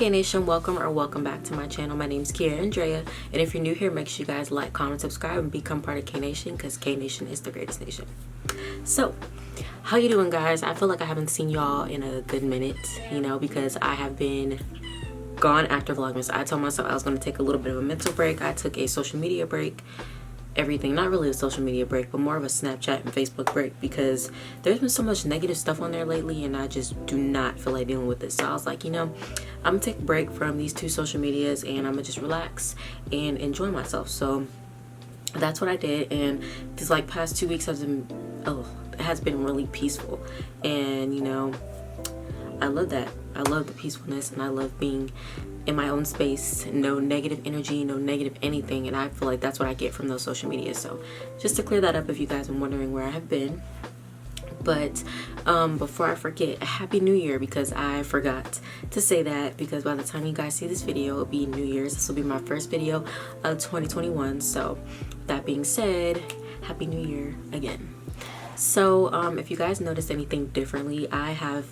K Nation, welcome back to my channel. My name is Kiera Andrea, and if you're new here, make sure you guys like, comment, subscribe, and become part of K Nation, because K Nation is the greatest nation. So, how you doing, guys? I feel like I haven't seen y'all in a good minute, because I have been gone after Vlogmas. I told myself I was going to take a little bit of a mental break. I took a social media break. Everything, not really a social media break, but more of a Snapchat and Facebook break, because there's been so much negative stuff on there lately and I just do not feel like dealing with it. So I was like, I'm gonna take a break from these two social medias and I'm gonna just relax and enjoy myself. So that's what I did, and these past 2 weeks it has been really peaceful, and I love that. I love the peacefulness, and I love being in my own space. No negative energy, no negative anything, and I feel like that's what I get from those social media. So just to clear that up, if you guys are wondering where I have been. But before I forget, a happy new year, because I forgot to say that, because by the time you guys see this video, it'll be New Year's. This will be my first video of 2021. So that being said, happy new year again. So if you guys noticed anything differently, I have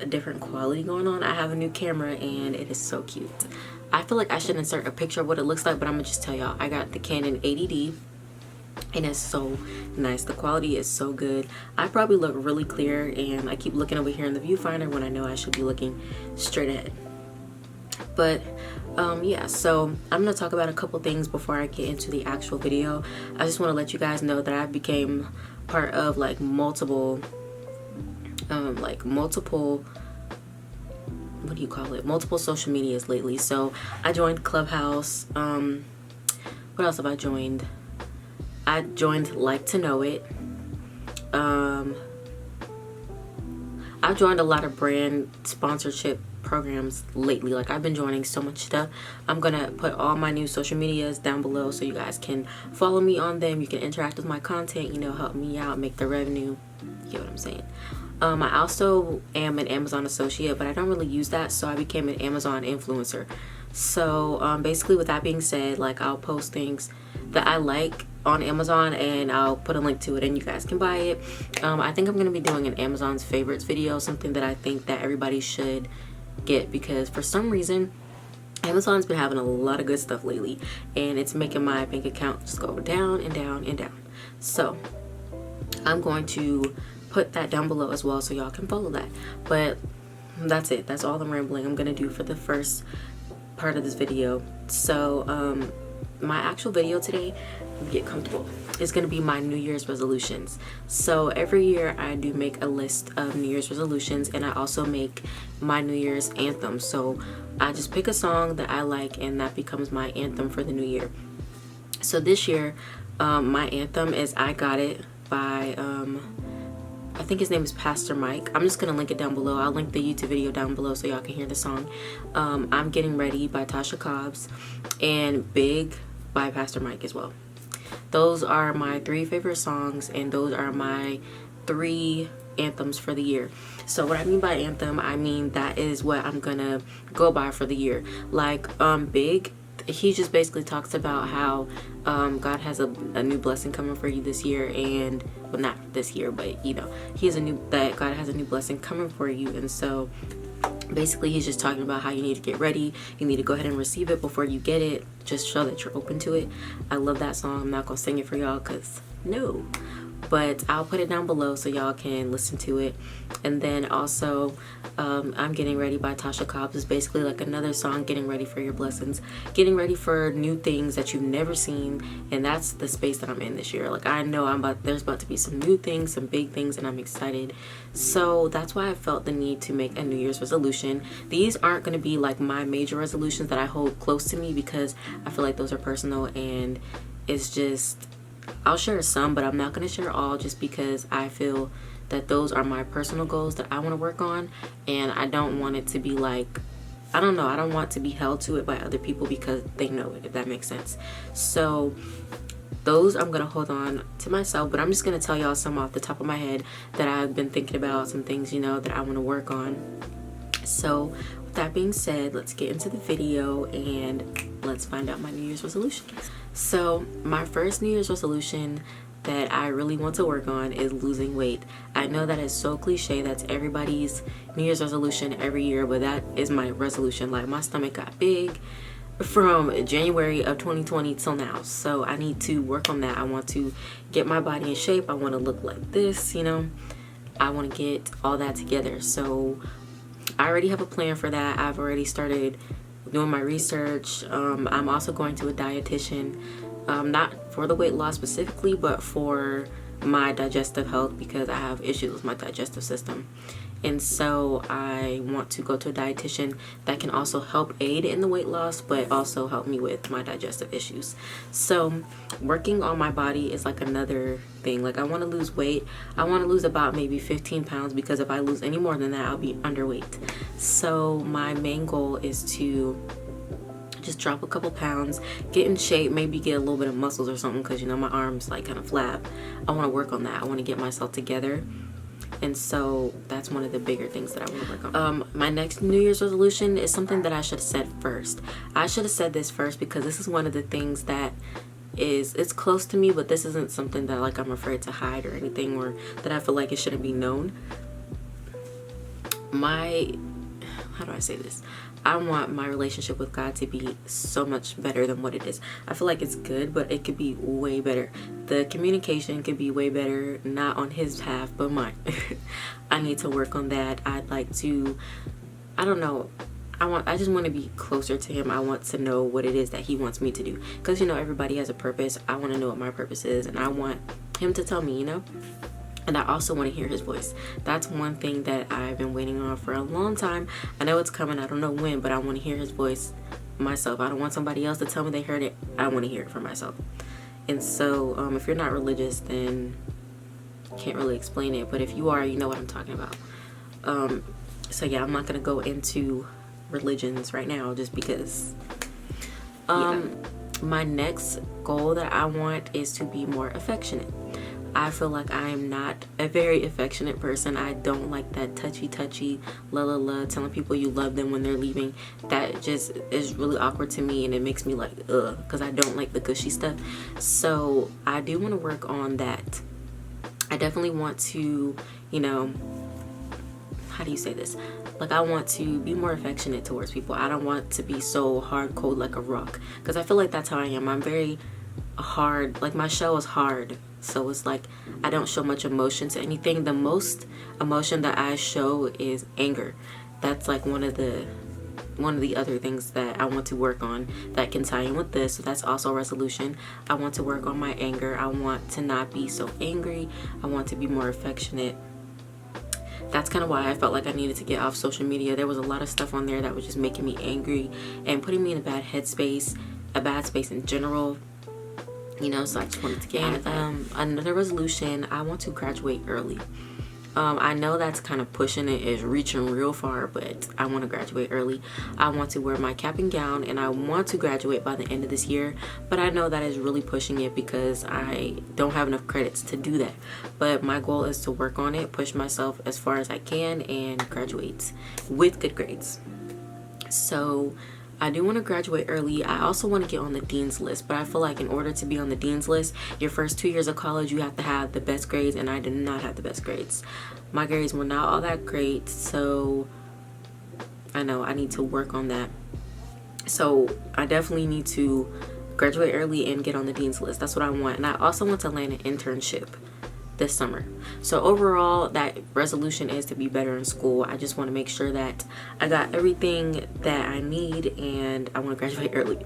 a different quality going on. I have a new camera and it is so cute. I feel like I should insert a picture of what it looks like, but I'm gonna just tell y'all I got the Canon 80D and it's so nice. The quality is so good. I probably look really clear, and I keep looking over here in the viewfinder when I know I should be looking straight ahead. But yeah, so I'm gonna talk about a couple things before I get into the actual video. I just want to let you guys know that I became part of multiple multiple social medias lately. So I joined Clubhouse. What else have I joined? I joined Like to Know It. I've joined a lot of brand sponsorship programs lately. I've been joining so much stuff. I'm gonna put all my new social medias down below so you guys can follow me on them. You can interact with my content, help me out, make the revenue. You get what I'm saying? I also am an Amazon associate, but I don't really use that, so I became an Amazon influencer. So basically, with that being said, I'll post things that I like on Amazon and I'll put a link to it and you guys can buy it. I think I'm going to be doing an Amazon's favorites video, something that I think that everybody should get, because for some reason Amazon's been having a lot of good stuff lately and it's making my bank account just go down and down and down. So I'm going to put that down below as well so y'all can follow that. But that's it. That's all the rambling I'm gonna do for the first part of this video. So my actual video today, get comfortable, is gonna be my New Year's resolutions. So every year I do make a list of New Year's resolutions, and I also make my New Year's anthem. So I just pick a song that I like and that becomes my anthem for the new year. So this year my anthem is I Got It by I think his name is Pastor Mike. I'm just gonna link it down below. I'll link the YouTube video down below so y'all can hear the song. I'm Getting Ready by Tasha Cobbs, and Big by Pastor Mike as well. Those are my 3 favorite songs, and those are my 3 anthems for the year. So what I mean by anthem, I mean that is what I'm gonna go by for the year. Big, he just basically talks about how God has a new blessing coming for you this year, and well, not this year, but that God has a new blessing coming for you. And so basically he's just talking about how you need to get ready, you need to go ahead and receive it before you get it, just show that you're open to it. I love that song. I'm not gonna sing it for y'all because no, but I'll put it down below so y'all can listen to it. And then also I'm Getting Ready by Tasha Cobbs is basically another song, getting ready for your blessings, getting ready for new things that you've never seen. And that's the space that I'm in this year. I know there's about to be some new things, some big things, and I'm excited. So that's why I felt the need to make a New Year's resolution. These aren't going to be my major resolutions that I hold close to me, because I feel like those are personal, and it's just, I'll share some, but I'm not going to share all, just because I feel that those are my personal goals that I want to work on, and I don't want it to be I don't want to be held to it by other people because they know it, if that makes sense. So those I'm going to hold on to myself, but I'm just going to tell y'all some off the top of my head that I've been thinking about, some things, that I want to work on. So with that being said, let's get into the video and let's find out my New Year's resolution. So my first New Year's resolution that I really want to work on is losing weight. I know that is so cliche, that's everybody's New Year's resolution every year, but that is my resolution. Like, my stomach got big from January of 2020 till now, so I need to work on that. I want to get my body in shape. I want to look like this, you know. I want to get all that together. So I already have a plan for that. I've already started doing my research. I'm also going to a dietitian, not for the weight loss specifically, but for my digestive health, because I have issues with my digestive system. And so I want to go to a dietitian that can also help aid in the weight loss, but also help me with my digestive issues. So working on my body is like another thing. Like, I want to lose weight. I want to lose about maybe 15 pounds, because if I lose any more than that, I'll be underweight. So my main goal is to just drop a couple pounds, get in shape, maybe get a little bit of muscles or something, because, you know, my arms like kind of flab. I want to work on that. I want to get myself together. And so that's one of the bigger things that I want to work on. My next New Year's resolution is something that I should have said first. I should have said this first, because this is one of the things that it's close to me, but this isn't something that like I'm afraid to hide or anything, or that I feel like it shouldn't be known. How do I say this? I want my relationship with God to be so much better than what it is. I feel like it's good, but it could be way better. The communication could be way better, not on his half, but mine. I need to work on that. I'd like to, I don't know, I just want to be closer to him. I want to know what it is that he wants me to do. Because, you know, everybody has a purpose. I want to know what my purpose is, and I want him to tell me, you know? And I also want to hear his voice. That's one thing that I've been waiting on for a long time. I know it's coming. I don't know when, but I want to hear his voice myself. I don't want somebody else to tell me they heard it. I want to hear it for myself. And so if you're not religious, then I can't really explain it. But if you are, you know what I'm talking about. So yeah, I'm not going to go into religions right now, just because. My next goal that I want is to be more affectionate. I feel like I am not a very affectionate person. I don't like that touchy, la, telling people you love them when they're leaving. That just is really awkward to me, and it makes me like, ugh, because I don't like the gushy stuff. So I do want to work on that. I definitely want to, you know, how do you say this? Like, I want to be more affectionate towards people. I don't want to be so hard, cold like a rock, because I feel like that's how I am. I'm very hard, like my shell is hard. So it's like I don't show much emotion to anything. The most emotion that I show is anger. That's like one of the other things that I want to work on that can tie in with this. So that's also a resolution. I want to work on my anger. I want to not be so angry. I want to be more affectionate. That's kind of why I felt like I needed to get off social media. There was a lot of stuff on there that was just making me angry and putting me in a bad headspace, a bad space in general. You know, so I just wanted to get out of that. Another resolution, I want to graduate early. I know that's kind of pushing it, is reaching real far, but I want to graduate early. I want to wear my cap and gown, and I want to graduate by the end of this year. But I know that is really pushing it, because I don't have enough credits to do that. But my goal is to work on it, push myself as far as I can, and graduate with good grades. So I do want to graduate early. I also want to get on the dean's list, but I feel like in order to be on the dean's list, your first 2 years of college, you have to have the best grades, and I did not have the best grades. My grades were not all that great, so I know I need to work on that. So I definitely need to graduate early and get on the dean's list. That's what I want. And I also want to land an internship this summer. So overall, that resolution is to be better in school. I just want to make sure that I got everything that I need, and I want to graduate early.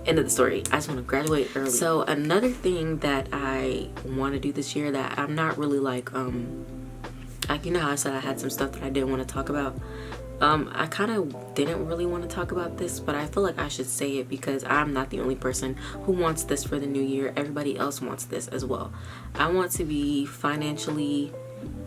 End of the story. I just want to graduate early. So another thing that I want to do this year that I'm not really like you know how I said I had some stuff that I didn't want to talk about. I kind of didn't really want to talk about this, but I feel like I should say it, because I'm not the only person who wants this for the new year. Everybody else wants this as well. I want to be financially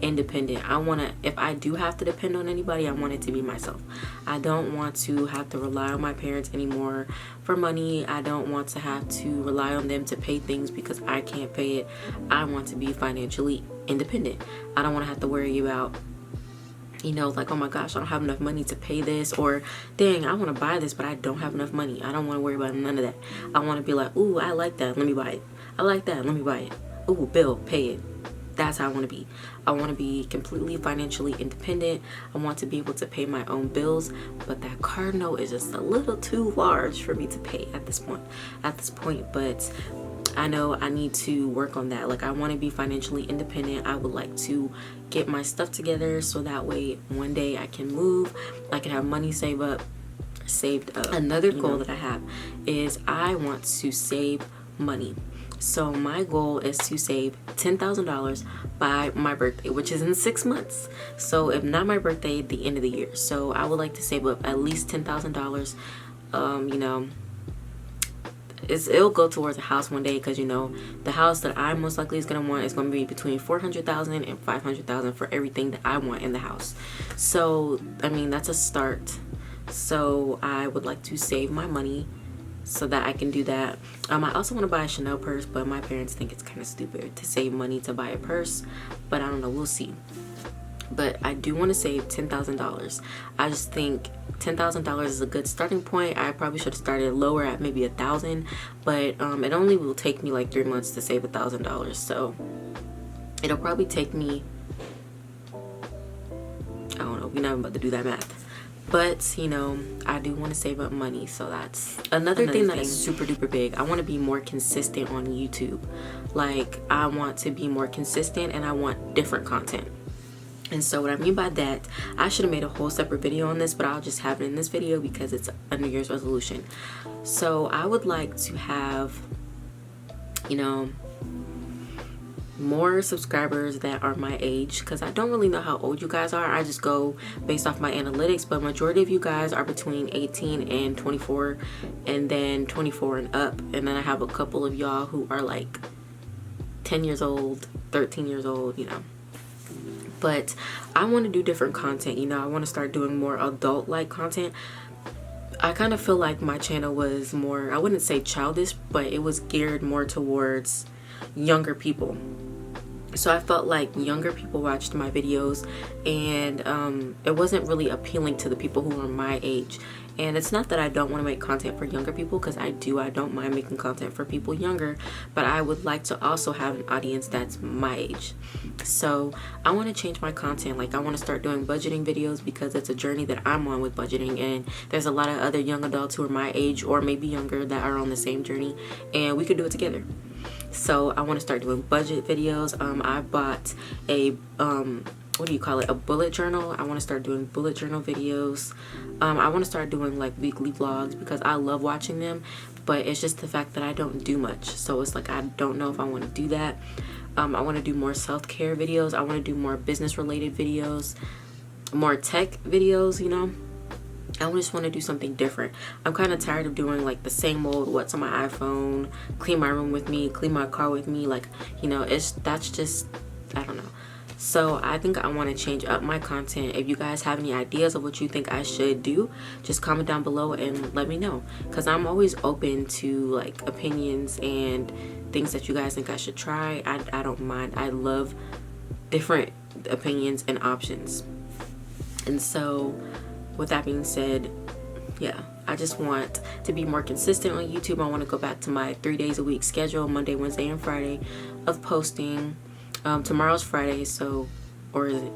independent. I want to, if I do have to depend on anybody, I want it to be myself. I don't want to have to rely on my parents anymore for money. I don't want to have to rely on them to pay things because I can't pay it. I want to be financially independent. I don't want to have to worry about, you know, like, oh my gosh, I don't have enough money to pay this, or dang, I want to buy this, but I don't have enough money. I don't want to worry about none of that. I want to be like, ooh, I like that, let me buy it. I like that, let me buy it. ooh, bill, pay it. That's how I want to be. I want to be completely financially independent. I want to be able to pay my own bills, but that car note is just a little too large for me to pay at this point. But I know I need to work on that. Like, I want to be financially independent. I would like to get my stuff together so that way one day I can move, I can have money saved up. Another goal that I have is I want to save money. So my goal is to save $10,000 by my birthday, which is in 6 months. So if not my birthday, the end of the year. So I would like to save up at least $10,000. You know, it'll go towards a house one day, because, you know, the house that I most likely is going to want is going to be between $400,000 and $500,000 for everything that I want in the house. So, I mean, that's a start. So I would like to save my money so that I can do that. I also want to buy a Chanel purse, but my parents think it's kind of stupid to save money to buy a purse, but I don't know, we'll see. But I do want to save $10,000. I just think $10,000 is a good starting point. I probably should have started lower at maybe $1,000, but it only will take me like 3 months to save $1,000. So it'll probably take me, I don't know, we're not about to do that math. But, you know, I do want to save up money, so that's another thing that is super duper big. I want to be more consistent on YouTube. Like, I want to be more consistent, and I want different content. And so what I mean by that, I should have made a whole separate video on this, but I'll just have it in this video because it's a New Year's resolution. So I would like to have, you know, more subscribers that are my age, because I don't really know how old you guys are. I just go based off my analytics, but majority of you guys are between 18 and 24, and then 24 and up. And then I have a couple of y'all who are like 10 years old, 13 years old, you know. But I want to do different content, you know. I want to start doing more adult-like content. I kind of feel like my channel was more, I wouldn't say childish, but it was geared more towards younger people. So I felt like younger people watched my videos, and it wasn't really appealing to the people who are my age. And it's not that I don't want to make content for younger people, because I don't mind making content for people younger, but I would like to also have an audience that's my age. So I want to change my content. Like, I want to start doing budgeting videos, because it's a journey that I'm on with budgeting, and there's a lot of other young adults who are my age or maybe younger that are on the same journey, and we could do it together. So I want to start doing budget videos. I bought a what do you call it, a bullet journal. I want to start doing bullet journal videos. I want to start doing like weekly vlogs, because I love watching them, but it's just the fact that I don't do much. So it's like, I don't know if I want to do that. I want to do more self-care videos. I want to do more business related videos, more tech videos, you know. I just want to do something different. I'm kind of tired of doing like the same old what's on my iPhone, clean my room with me, clean my car with me, like, you know, that's just, I don't know. So I think I want to change up my content. If you guys have any ideas of what you think I should do, just comment down below and let me know, because I'm always open to like opinions and things that you guys think I should try. I don't mind. I love different opinions and options. And so with that being said, yeah, I just want to be more consistent on YouTube. I want to go back to my 3 days a week schedule, Monday, Wednesday, and Friday, of posting. Tomorrow's Friday, so, or is it?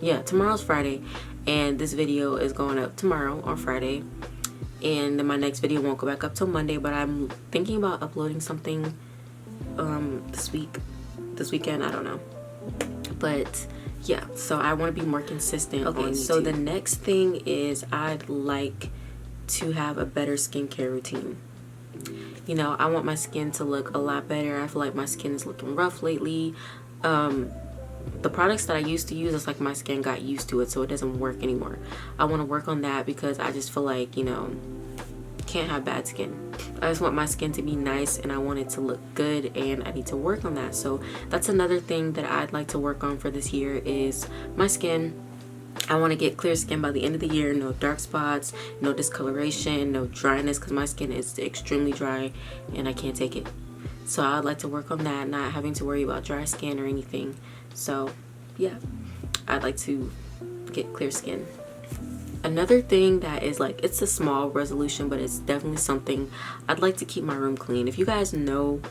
Yeah, tomorrow's Friday, and this video is going up tomorrow on Friday, and then my next video won't go back up till Monday, but I'm thinking about uploading something this weekend, I don't know. But yeah, so I want to be more consistent. Okay, so the next thing is I'd like to have a better skincare routine. You know, I want my skin to look a lot better. I feel like my skin is looking rough lately. The products that I used to use, it's like my skin got used to it, so it doesn't work anymore. I want to work on that, because I just feel like, you know, can't have bad skin. I just want my skin to be nice, and I want it to look good, and I need to work on that. So that's another thing that I'd like to work on for this year, is my skin. I want to get clear skin by the end of the year. No dark spots, no discoloration, no dryness, because my skin is extremely dry and I can't take it. So I'd like to work on that, not having to worry about dry skin or anything. So yeah, I'd like to get clear skin. Another thing that is like, it's a small resolution, but it's definitely something, I'd like to keep my room clean. If you guys know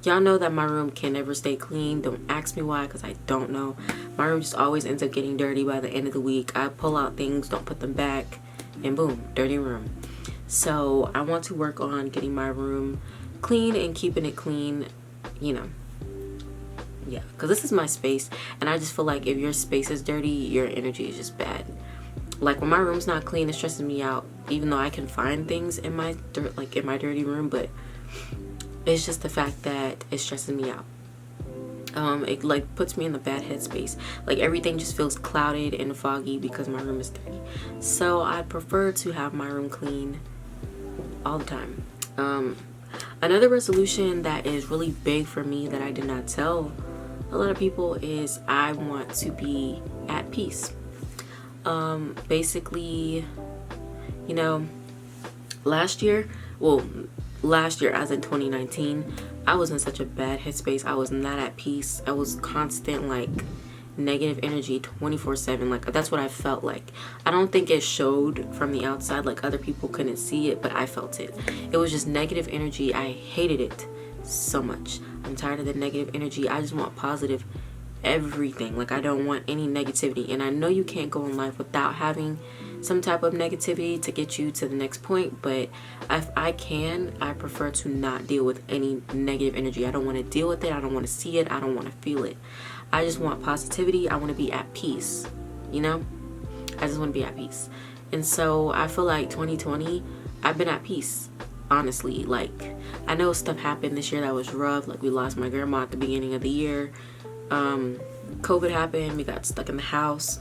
Y'all know that my room can never stay clean. Don't ask me why, because I don't know. My room just always ends up getting dirty by the end of the week. I pull out things, don't put them back, and boom, dirty room. So I want to work on getting my room clean and keeping it clean, you know. Yeah, because this is my space, and I just feel like if your space is dirty, your energy is just bad. Like when my room's not clean, it stresses me out, even though I can find things in my in my dirty room, but it's just the fact that it stresses me out. It like puts me in the bad headspace. Like everything just feels clouded and foggy because my room is dirty. So I prefer to have my room clean all the time. Another resolution that is really big for me that I did not tell a lot of people is I want to be at peace. Basically, you know, last year as in 2019, I was in such a bad headspace. I was not at peace. I was constant like negative energy 24/7. Like that's what I felt like. I don't think it showed from the outside, like other people couldn't see it, but I felt it. It was just negative energy. I hated it so much. I'm tired of the negative energy. I just want positive everything. Like I don't want any negativity, and I know you can't go in life without having some type of negativity to get you to the next point, but if I can, I prefer to not deal with any negative energy. I don't want to deal with it. I don't want to see it. I don't want to feel it. I just want positivity. I want to be at peace, you know? I just want to be at peace. And so I feel like 2020, I've been at peace, honestly. Like I know stuff happened this year that was rough. Like we lost my grandma at the beginning of the year. COVID happened. We got stuck in the house.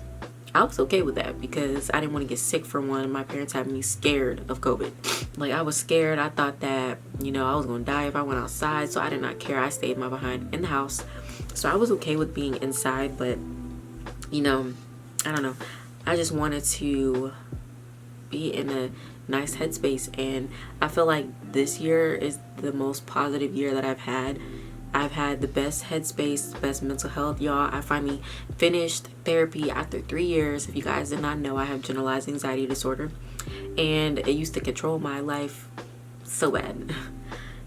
I was okay with that because I didn't want to get sick for one. My parents had me scared of COVID. Like I was scared. I thought that, you know, I was going to die if I went outside. So I did not care. I stayed my behind in the house. So I was okay with being inside, but, you know, I don't know. I just wanted to be in a nice headspace. And I feel like this year is the most positive year that I've had. I've had the best headspace, the best mental health, y'all. I finally finished therapy after 3 years. If you guys did not know, I have generalized anxiety disorder, and it used to control my life so bad.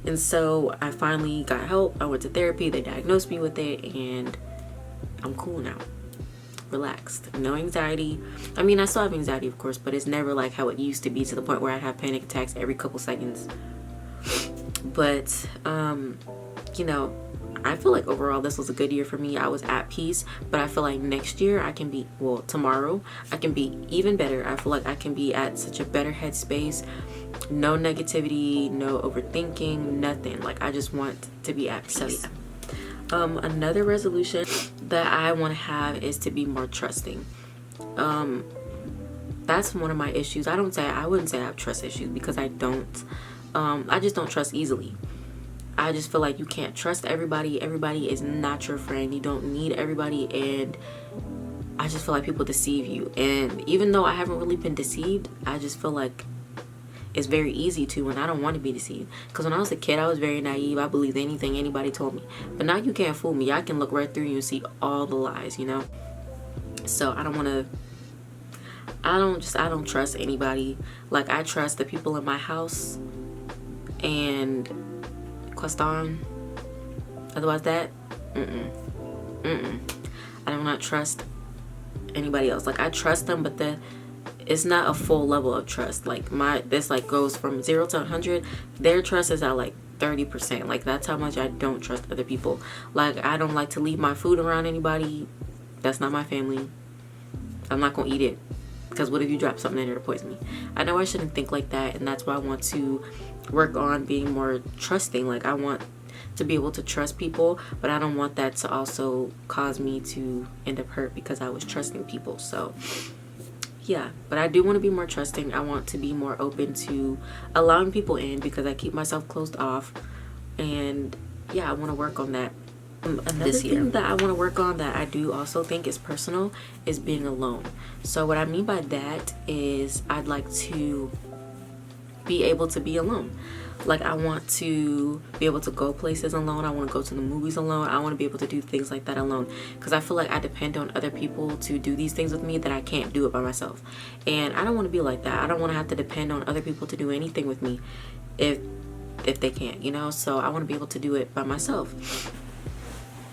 And so I finally got help. I went to therapy. They diagnosed me with it, and I'm cool now. Relaxed. No anxiety. I mean, I still have anxiety, of course, but it's never like how it used to be, to the point where I'd have panic attacks every couple seconds. But, you know, I feel like overall this was a good year for me. I was at peace, but I feel like next year I can be, well, tomorrow I can be even better. I feel like I can be at such a better headspace. No negativity, no overthinking, nothing. Like I just want to be at peace. Another resolution that I want to have is to be more trusting. That's one of my issues. I wouldn't say I have trust issues, because I don't. I just don't trust easily. I just feel like you can't trust everybody. Everybody is not your friend. You don't need everybody, and I just feel like people deceive you. And even though I haven't really been deceived, I just feel like it's very easy to, and I don't want to be deceived. Because when I was a kid, I was very naive. I believed anything anybody told me. But now you can't fool me. I can look right through you and see all the lies, you know? So I don't trust anybody. Like I trust the people in my house and Queston. Otherwise that, I do not trust anybody else. Like I trust them, but it's not a full level of trust. Like this like goes from 0 to 100. Their trust is at like 30%. Like that's how much I don't trust other people. Like I don't like to leave my food around anybody. That's not my family. I'm not gonna eat it, because what if you drop something in there to poison me? I know I shouldn't think like that, and that's why I want to work on being more trusting. Like I want to be able to trust people, but I don't want that to also cause me to end up hurt because I was trusting people. So yeah, but I do want to be more trusting. I want to be more open to allowing people in, because I keep myself closed off. And yeah, I want to work on that this year. Thing that I want to work on that I do also think is personal is being alone. So what I mean by that is I'd like to be able to be alone. Like I want to be able to go places alone. I want to go to the movies alone. I want to be able to do things like that alone, because I feel like I depend on other people to do these things with me that I can't do it by myself. And I don't want to be like that. I don't want to have to depend on other people to do anything with me. If if they can't, you know. So I want to be able to do it by myself.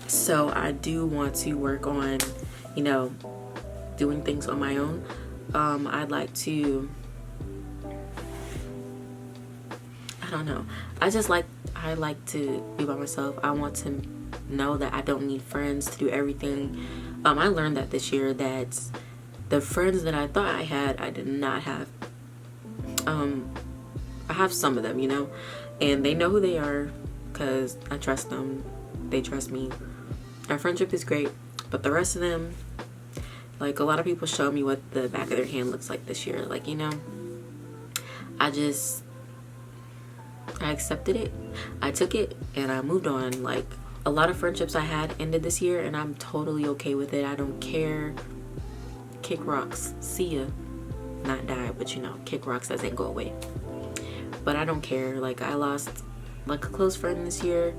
So I do want to work on, you know, doing things on my own. I'd like to, I don't know, I like to be by myself. I want to know that I don't need friends to do everything. I learned that this year, that the friends that I thought I had, I did not have. I have some of them, you know, and they know who they are because I trust them. They trust me. Our friendship is great, but the rest of them, like, a lot of people show me what the back of their hand looks like this year. Like, you know, I accepted it. I took it and I moved on. Like, a lot of friendships I had ended this year and I'm totally okay with it. I don't care. Kick rocks. See ya. Not die, but you know, kick rocks doesn't go away. But I don't care. Like, I lost like a close friend this year.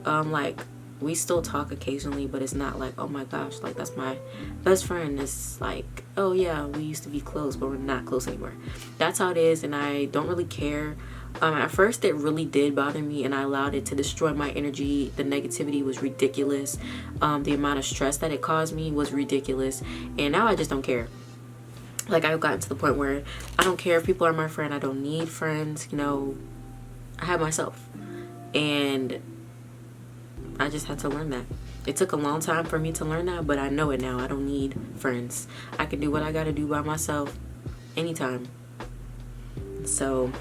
Like, we still talk occasionally, but it's not like, oh my gosh, like, that's my best friend. It's like, oh yeah, we used to be close, but we're not close anymore. That's how it is, and I don't really care. At first it really did bother me, and I allowed it to destroy my energy. The negativity was ridiculous. The amount of stress that it caused me was ridiculous, and now I just don't care. Like, I've gotten to the point where I don't care if people are my friend. I don't need friends, you know. I have myself, and I just had to learn that. It took a long time for me to learn that, but I know it now. I don't need friends. I can do what I gotta do by myself anytime. So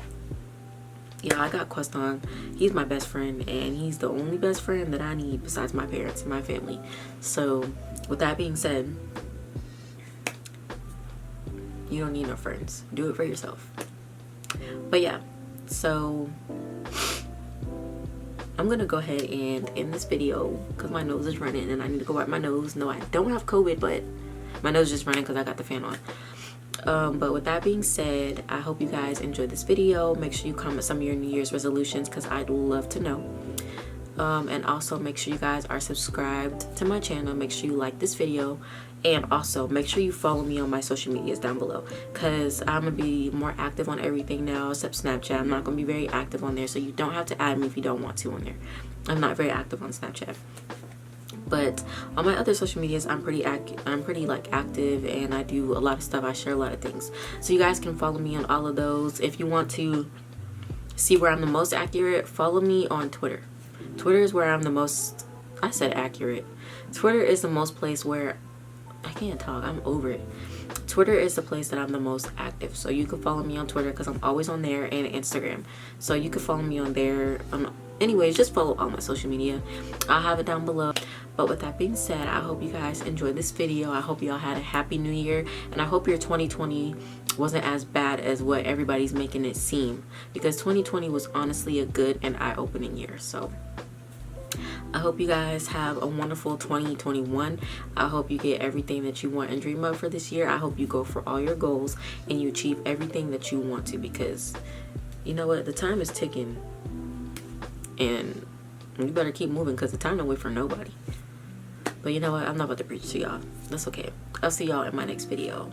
yeah, I got Queston. He's my best friend, and he's the only best friend that I need besides my parents and my family. So with that being said, you don't need no friends. Do it for yourself. But yeah, so I'm gonna go ahead and end this video because my nose is running and I need to go wipe my nose. No, I don't have COVID, but my nose is just running because I got the fan on. But with that being said, I hope you guys enjoyed this video. Make sure you comment some of your New Year's resolutions because I'd love to know. And also make sure you guys are subscribed to my channel. Make sure you like this video, and also make sure you follow me on my social medias down below because I'm gonna be more active on everything now except Snapchat. I'm not gonna be very active on there, so you don't have to add me if you don't want to on there. I'm not very active on Snapchat, but on my other social medias I'm pretty like active, and I do a lot of stuff. I share a lot of things, so you guys can follow me on all of those. If you want to see where I'm the most accurate, follow me on Twitter. Twitter is where I'm the most, I said accurate. Twitter is the most place where, I can't talk, I'm over it. Twitter is the place that I'm the most active. So you can follow me on Twitter because I'm always on there, and Instagram. So you can follow me on there. Anyways, just follow all my social media. I'll have it down below. But with that being said, I hope you guys enjoyed this video. I hope y'all had a happy new year, and I hope your 2020 wasn't as bad as what everybody's making it seem, because 2020 was honestly a good and eye-opening year. So I hope you guys have a wonderful 2021. I hope you get everything that you want and dream of for this year. I hope you go for all your goals and you achieve everything that you want to, because you know what, the time is ticking and you better keep moving because the time don't wait for nobody. But you know what, I'm not about to preach to y'all. That's okay. I'll see y'all in my next video.